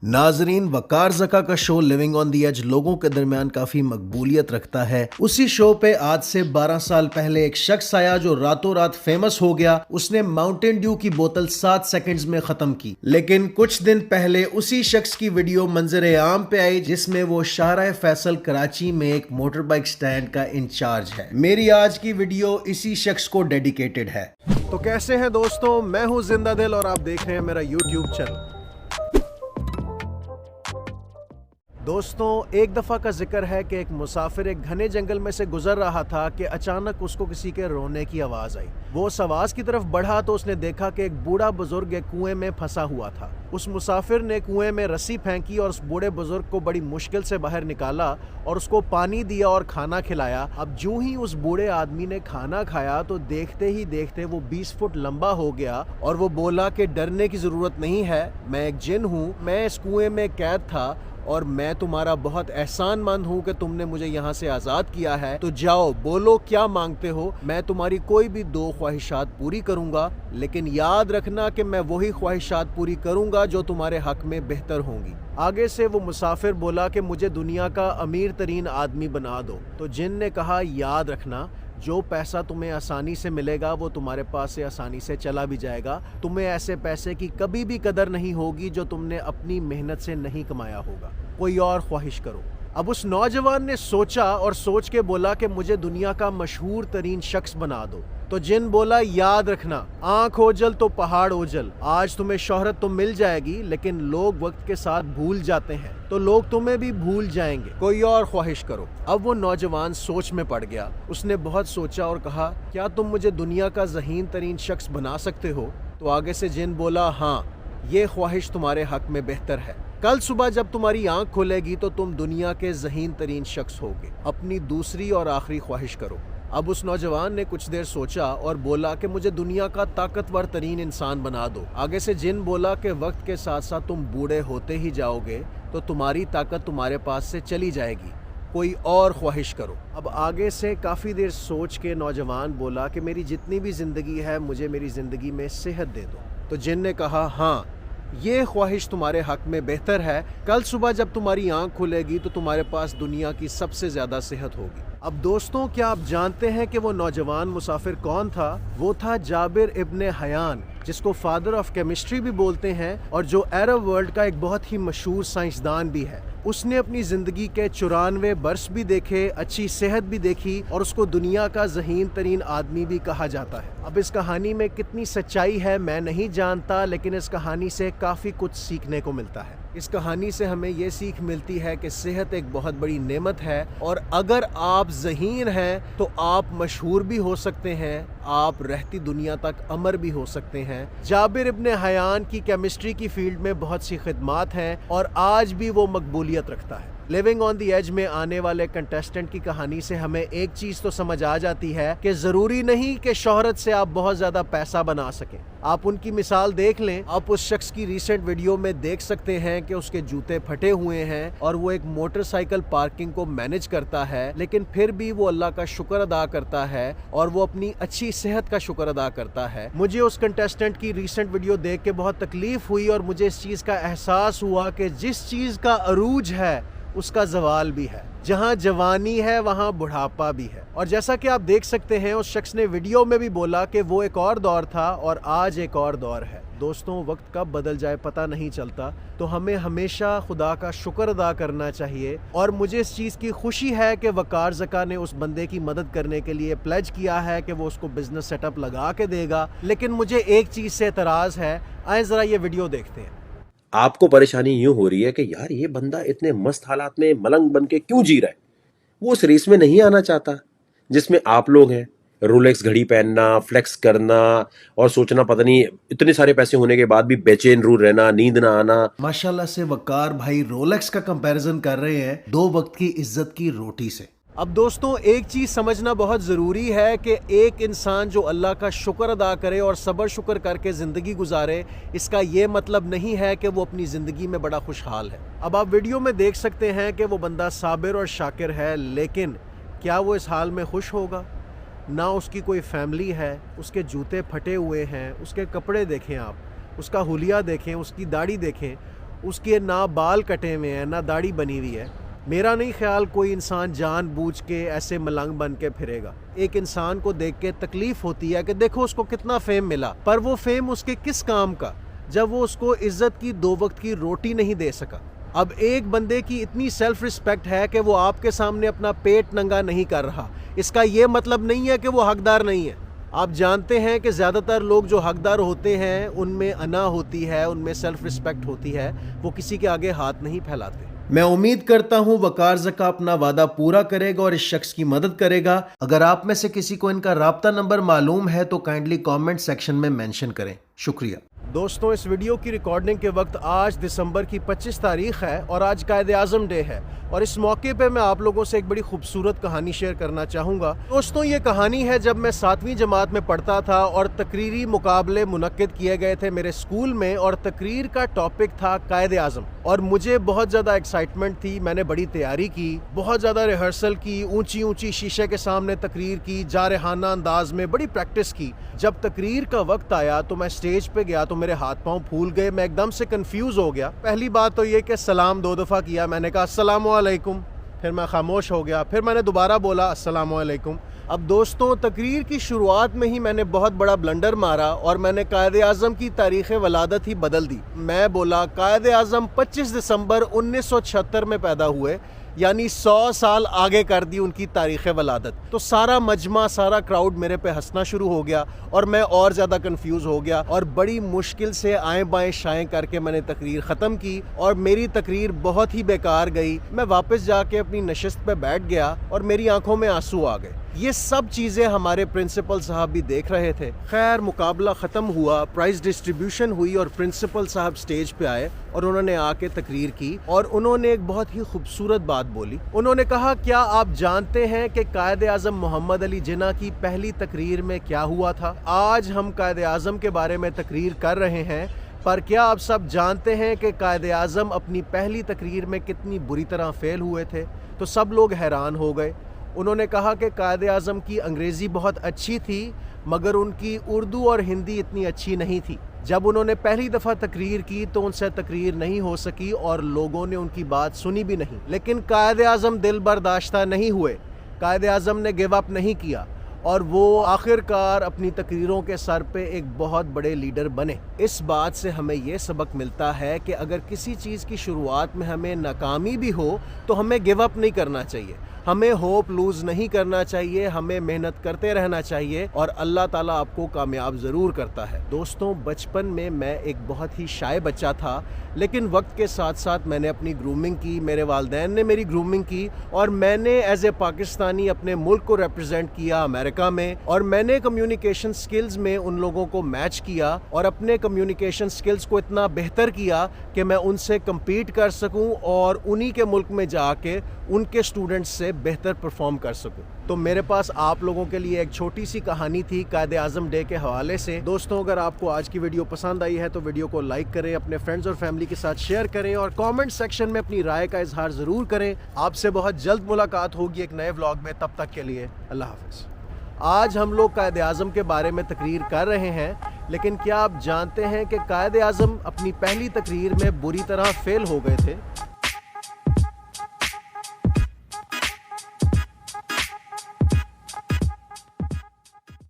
नाजरीन, वकार ज़का का show living on the edge लोगों के दरमियान काफ़ी मकबूलियत रखता है। उसी शो पे आज से 12 साल पहले एक शख्स आया जो रातों रात फेमस हो गया। उसने माउंटेन ड्यू की बोतल 7 सेकंड्स में ख़त्म की। लेकिन कुछ दिन पहले उसी शख्स की वीडियो मंजर आम पे आई जिसमें वो शाहराह फैसल कराची में एक मोटर बाइक स्टैंड का इंचार्ज है। मेरी आज की वीडियो इसी शख्स को डेडिकेटेड है। तो कैसे हैं दोस्तों, मैं हूँ जिंदा दिल और आप देख रहे हैं मेरा यूट्यूब चैनल। दोस्तों, एक दफ़ा का जिक्र है कि एक मुसाफिर एक घने जंगल में से गुजर रहा था कि अचानक उसको किसी के रोने की आवाज़ आई। वो उस आवाज़ की तरफ बढ़ा तो उसने देखा कि एक बूढ़ा बुजुर्ग एक कुएं में फंसा हुआ था। उस मुसाफिर ने कुएं में रस्सी फेंकी और उस बूढ़े बुजुर्ग को बड़ी मुश्किल से बाहर निकाला और उसको पानी दिया और खाना खिलाया। अब जो ही उस बूढ़े आदमी ने खाना खाया तो देखते ही देखते वो 20 फुट लंबा हो गया और वो बोला कि डरने की ज़रूरत नहीं है, मैं एक जिन हूँ, मैं इस कुएं में कैद था और मैं तुम्हारा बहुत एहसानमंद हूँ कि तुमने मुझे यहाँ से आज़ाद किया है। तो जाओ, बोलो क्या मांगते हो, मैं तुम्हारी कोई भी 2 ख्वाहिशात पूरी करूँगा, लेकिन याद रखना कि मैं वही ख्वाहिशात पूरी करूँगा जो तुम्हारे हक में बेहतर होंगी। आगे से वो मुसाफिर बोला कि मुझे दुनिया का अमीर तरीन आदमी बना दो। तो जिन ने कहा, याद रखना, जो पैसा तुम्हें आसानी से मिलेगा वो तुम्हारे पास से आसानी से चला भी जाएगा। तुम्हें ऐसे पैसे की कभी भी कदर नहीं होगी जो तुमने अपनी मेहनत से नहीं कमाया होगा। कोई और ख्वाहिश करो। अब उस नौजवान ने सोचा और सोच के बोला कि मुझे दुनिया का मशहूर तरीन शख्स बना दो। तो जिन बोला, याद रखना, आंख ओझल तो पहाड़ ओझल। आज तुम्हें शोहरत तो मिल जाएगी लेकिन लोग वक्त के साथ भूल जाते हैं तो लोग तुम्हें भी भूल जाएंगे। कोई और ख्वाहिश करो। अब वो नौजवान सोच में पड़ गया। उसने बहुत सोचा और कहा, क्या तुम मुझे दुनिया का ज़हीन तरीन शख्स बना सकते हो? तो आगे से जिन बोला, हाँ, ये ख्वाहिश तुम्हारे हक में बेहतर है। कल सुबह जब तुम्हारी आंख खुलेगी तो तुम दुनिया के ज़हीन तरीन शख्स होगे। अपनी दूसरी और आखिरी ख्वाहिश करो। अब उस नौजवान ने कुछ देर सोचा और बोला कि मुझे दुनिया का ताकतवर तरीन इंसान बना दो। आगे से जिन बोला कि वक्त के साथ साथ तुम बूढ़े होते ही जाओगे तो तुम्हारी ताकत तुम्हारे पास से चली जाएगी। कोई और ख्वाहिश करो। अब आगे से काफ़ी देर सोच के नौजवान बोला कि मेरी जितनी भी ज़िंदगी है मुझे मेरी ज़िंदगी में सेहत दे दो। तो जिन ने कहा, हाँ, ये ख्वाहिश तुम्हारे हक में बेहतर है। कल सुबह जब तुम्हारी आंख खुलेगी तो तुम्हारे पास दुनिया की सबसे ज़्यादा सेहत होगी। अब दोस्तों, क्या आप जानते हैं कि वो नौजवान मुसाफिर कौन था? वो था जाबिर इब्ने हयान, जिसको फादर ऑफ केमिस्ट्री भी बोलते हैं और जो अरब वर्ल्ड का एक बहुत ही मशहूर साइंसदान भी है। उसने अपनी ज़िंदगी के 94 बरस भी देखे, अच्छी सेहत भी देखी और उसको दुनिया का ज़हीन तरीन आदमी भी कहा जाता है। अब इस कहानी में कितनी सच्चाई है मैं नहीं जानता, लेकिन इस कहानी से काफ़ी कुछ सीखने को मिलता है। इस कहानी से हमें ये सीख मिलती है कि सेहत एक बहुत बड़ी नेमत है और अगर आप ज़हीन हैं तो आप मशहूर भी हो सकते हैं, आप रहती दुनिया तक अमर भी हो सकते हैं। जाबिर इब्ने हयान की केमिस्ट्री की फील्ड में बहुत सी खिदमात हैं और आज भी वो मकबूलियत रखता है। लिविंग ऑन दी एज में आने वाले कंटेस्टेंट की कहानी से हमें एक चीज़ तो समझ आ जाती है कि ज़रूरी नहीं कि शोहरत से आप बहुत ज़्यादा पैसा बना सकें। आप उनकी मिसाल देख लें। आप उस शख्स की रीसेंट वीडियो में देख सकते हैं कि उसके जूते फटे हुए हैं और वो एक मोटरसाइकिल पार्किंग को मैनेज करता है, लेकिन फिर भी वो अल्लाह का शुक्र अदा करता है और वो अपनी अच्छी सेहत का शुक्र अदा करता है। मुझे उस कंटेस्टेंट की रीसेंट वीडियो देख के बहुत तकलीफ हुई और मुझे इस चीज़ का एहसास हुआ कि जिस चीज़ का अरूज है उसका जवाल भी है। जहाँ जवानी है वहाँ बुढ़ापा भी है। और जैसा कि आप देख सकते हैं, उस शख्स ने वीडियो में भी बोला कि वो एक और दौर था और आज एक और दौर है। दोस्तों, वक्त कब बदल जाए पता नहीं चलता, तो हमें हमेशा खुदा का शुक्र अदा करना चाहिए। और मुझे इस चीज़ की खुशी है कि वकार ज़का ने उस बंदे की मदद करने के लिए प्लेज किया है कि वो उसको बिजनेस सेटअप लगा के देगा। लेकिन मुझे एक चीज़ से एतराज़ है। आए ज़रा ये वीडियो देखते हैं। आपको परेशानी यूं हो रही है कि यार ये बंदा इतने मस्त हालात में मलंग बन के क्यों जी रहा है। वो उस रेस में नहीं आना चाहता जिसमें आप लोग हैं। रोलेक्स घड़ी पहनना, फ्लेक्स करना और सोचना पता नहीं इतने सारे पैसे होने के बाद भी बेचैन रू रहना, नींद ना आना। माशाल्लाह से वकार भाई रोलेक्स का कंपैरिजन कर रहे हैं 2 वक्त की इज्जत की रोटी से। अब दोस्तों, एक चीज़ समझना बहुत ज़रूरी है कि एक इंसान जो अल्लाह का शुक्र अदा करे और सब्र शुक्र करके ज़िंदगी गुजारे, इसका ये मतलब नहीं है कि वो अपनी ज़िंदगी में बड़ा खुशहाल है। अब आप वीडियो में देख सकते हैं कि वो बंदा साबिर और शाकिर है, लेकिन क्या वो इस हाल में खुश होगा? ना उसकी कोई फैमिली है, उसके जूते फटे हुए हैं, उसके कपड़े देखें आप, उसका हुलिया देखें, उसकी दाढ़ी देखें। اس کے نہ بال کٹے ہوئے ہیں نہ داڑھی بنی ہوئی ہے. میرا نہیں خیال کوئی انسان جان بوجھ کے ایسے ملنگ بن کے پھرے گا. ایک انسان کو دیکھ کے تکلیف ہوتی ہے کہ دیکھو اس کو کتنا فیم ملا, پر وہ فیم اس کے کس کام کا جب وہ اس کو عزت کی 2 وقت کی روٹی نہیں دے سکا. اب ایک بندے کی اتنی سیلف رسپیکٹ ہے کہ وہ آپ کے سامنے اپنا پیٹ ننگا نہیں کر رہا, اس کا یہ مطلب نہیں ہے کہ وہ حقدار نہیں ہے. آپ جانتے ہیں کہ زیادہ تر لوگ جو حقدار ہوتے ہیں ان میں انا ہوتی ہے, ان میں سیلف رسپیکٹ ہوتی ہے, وہ کسی کے آگے ہاتھ نہیں پھیلاتے. میں امید کرتا ہوں وقار زکا اپنا وعدہ پورا کرے گا اور اس شخص کی مدد کرے گا. اگر آپ میں سے کسی کو ان کا رابطہ نمبر معلوم ہے تو کائنڈلی کامنٹ سیکشن میں مینشن کریں. شکریہ. دوستوں, اس ویڈیو کی ریکارڈنگ کے وقت آج دسمبر کی 25 تاریخ ہے اور آج قائد اعظم ڈے ہے, اور اس موقع پہ میں آپ لوگوں سے ایک بڑی خوبصورت کہانی شیئر کرنا چاہوں گا. دوستوں, یہ کہانی ہے جب میں 7ویں جماعت میں پڑھتا تھا اور تقریری مقابلے منعقد کیے گئے تھے میرے اسکول میں, اور تقریر کا ٹاپک تھا قائد اعظم, اور مجھے بہت زیادہ ایکسائٹمنٹ تھی. میں نے بڑی تیاری کی, بہت زیادہ ریہرسل کی, اونچی شیشے کے سامنے تقریر کی, جارحانہ انداز میں بڑی پریکٹس کی. جب تقریر کا وقت آیا تو میں اسٹیج پہ گیا تو میرے ہاتھ پاؤں پھول گئے, میں ایک دم سے کنفیوز ہو گیا. پہلی بات تو یہ کہ سلام 2 دفعہ کیا, میں نے کہا السلام علیکم, پھر میں خاموش ہو گیا, پھر میں نے دوبارہ بولا السلام علیکم. اب دوستوں, تقریر کی شروعات میں ہی میں نے بہت بڑا بلنڈر مارا اور میں نے قائد اعظم کی تاریخ ولادت ہی بدل دی. میں بولا قائد اعظم 25 دسمبر 1976 میں پیدا ہوئے, یعنی 100 سال آگے کر دی ان کی تاریخ ولادت. تو سارا مجمع, سارا کراؤڈ میرے پہ ہنسنا شروع ہو گیا اور میں اور زیادہ کنفیوز ہو گیا, اور بڑی مشکل سے آئیں بائیں شائیں کر کے میں نے تقریر ختم کی, اور میری تقریر بہت ہی بیکار گئی. میں واپس جا کے اپنی نشست پہ بیٹھ گیا اور میری آنکھوں میں آنسو آ گئے. یہ سب چیزیں ہمارے پرنسپل صاحب بھی دیکھ رہے تھے. خیر, مقابلہ ختم ہوا, پرائز ڈسٹریبیوشن ہوئی اور پرنسپل صاحب سٹیج پہ آئے اور انہوں نے آ کے تقریر کی, اور انہوں نے ایک بہت ہی خوبصورت بات بولی. انہوں نے کہا, کیا آپ جانتے ہیں کہ قائد اعظم محمد علی جناح کی پہلی تقریر میں کیا ہوا تھا؟ آج ہم قائد اعظم کے بارے میں تقریر کر رہے ہیں, پر کیا آپ سب جانتے ہیں کہ قائد اعظم اپنی پہلی تقریر میں کتنی بری طرح فیل ہوئے تھے؟ تو سب لوگ حیران ہو گئے. انہوں نے کہا کہ قائد اعظم کی انگریزی بہت اچھی تھی مگر ان کی اردو اور ہندی اتنی اچھی نہیں تھی. جب انہوں نے پہلی دفعہ تقریر کی تو ان سے تقریر نہیں ہو سکی اور لوگوں نے ان کی بات سنی بھی نہیں. لیکن قائد اعظم دل برداشتہ نہیں ہوئے, قائد اعظم نے گیو اپ نہیں کیا, اور وہ آخر کار اپنی تقریروں کے سر پہ ایک بہت بڑے لیڈر بنے. اس بات سے ہمیں یہ سبق ملتا ہے کہ اگر کسی چیز کی شروعات میں ہمیں ناکامی بھی ہو تو ہمیں گیو اپ نہیں کرنا چاہیے, ہمیں ہوپ لوز نہیں کرنا چاہیے, ہمیں محنت کرتے رہنا چاہیے, اور اللہ تعالیٰ آپ کو کامیاب ضرور کرتا ہے. دوستوں, بچپن میں ایک بہت ہی شائع بچہ تھا, لیکن وقت کے ساتھ ساتھ میں نے اپنی گرومنگ کی, میرے والدین نے میری گرومنگ کی, اور میں نے ایز اے پاکستانی اپنے ملک کو ریپرزینٹ کیا امریکہ میں, اور میں نے کمیونیکیشن سکلز میں ان لوگوں کو میچ کیا اور اپنے کمیونیکیشن سکلز کو اتنا بہتر کیا کہ میں ان سے کمپیٹ کر سکوں اور انہی کے ملک میں جا کے ان کے سٹوڈنٹس سے بہتر پرفارم کر سکوں. تو میرے پاس آپ لوگوں کے لیے ایک چھوٹی سی کہانی تھی قائد اعظم ڈے کے حوالے سے. دوستوں, اگر آپ کو آج کی ویڈیو پسند آئی ہے تو ویڈیو کو لائک کریں, اپنے فرینڈز اور فیملی کے ساتھ شیئر کریں, اور کامنٹ سیکشن میں اپنی رائے کا اظہار ضرور کریں. آپ سے بہت جلد ملاقات ہوگی ایک نئے ولاگ میں, تب تک کے لیے اللہ حافظ. آج ہم لوگ قائد اعظم کے بارے میں تقریر کر رہے ہیں, لیکن کیا آپ جانتے ہیں کہ قائد اعظم اپنی پہلی تقریر میں بری طرح فیل ہو گئے تھے؟